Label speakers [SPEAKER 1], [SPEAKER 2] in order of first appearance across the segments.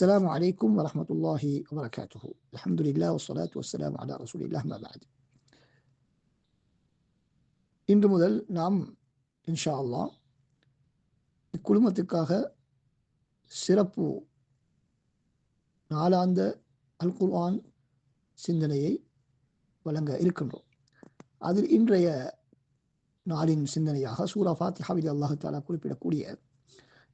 [SPEAKER 1] السلام عليكم ورحمة الله وبركاته. الحمد لله والصلاة والسلام على رسول الله ما بعد. இன்று முதல் நாம் இன்ஷா அல்லாஹ் இக்குழுமத்துக்காக சிறப்பு நாளாந்த அல் குர்ஆன் சிந்தனையை வழங்க இருக்கின்றோம். அதில் இன்றைய நாளின் சிந்தனையாக சூரா ஃபாத்திஹாவில் அல்லாஹ் தஆலா குறிப்பிடக்கூடிய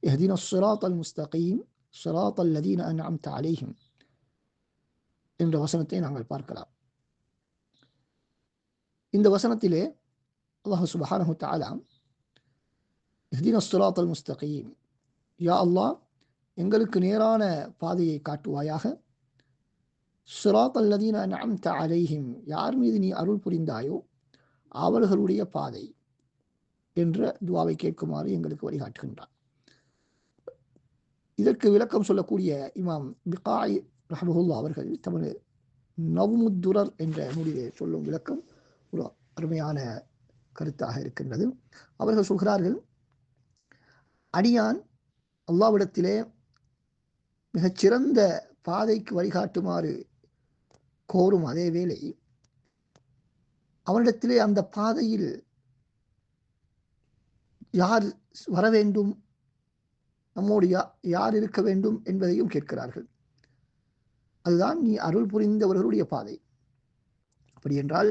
[SPEAKER 1] இஹ்தினஸ் ஸிராத்தல் முஸ்தகீம் ஸிராத்தல் லதீன அன்அம்த அலைஹிம் என்ற வசனத்தை நாங்கள் பார்க்கலாம். இந்த வசனத்திலே அல்லாஹ் சுப்ஹானஹு வ தஆலா இஹ்தினஸ் ஸிராத்தல் முஸ்தகீம், யா அல்லாஹ் எங்களுக்கு நேரான பாதையை காட்டுவாயாக, ஸிராத்தல் லதீன அன்அம்த அலைஹிம் யார் மீது நீ அருள் புரிந்தாயோ அவர்களுடைய பாதை என்ற துவாவை கேட்குமாறு எங்களுக்கு வழிகாட்டுகின்றார். இதற்கு விளக்கம் சொல்லக்கூடிய இமாம் பிகாய் ரஹ்மஹுல்லாஹ் அவர்கள் தமது நவ்முத்துரர் என்ற நூலிலே சொல்லும் விளக்கம் ஒரு அருமையான கருத்தாக இருக்கின்றது. அவர்கள் சொல்கிறார்கள், அடியான் அல்லாஹ்விடத்திலே மிகச்சிறந்த பாதைக்கு வழிகாட்டுமாறு கோரும் அதே வேளை அவனிடத்திலே அந்த பாதையில் யார் வர வேண்டும், நம்மோடு யார் இருக்க வேண்டும் என்பதையும் கேட்கிறார்கள். அதுதான் நீ அருள் புரிந்தவர்களுடைய பாதை. அப்படி என்றால்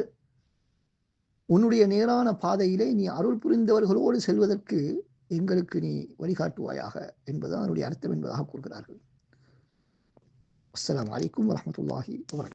[SPEAKER 1] உன்னுடைய நேரான பாதையிலே நீ அருள் புரிந்தவர்களோடு செல்வதற்கு எங்களுக்கு நீ வழிகாட்டுவாயாக என்பதுதான் அதனுடைய அர்த்தம் என்பதாக கூறுகிறார்கள். அஸ்ஸலாமு அலைக்கும் வரஹ்மத்துல்லாஹி வபரகாத்துஹு.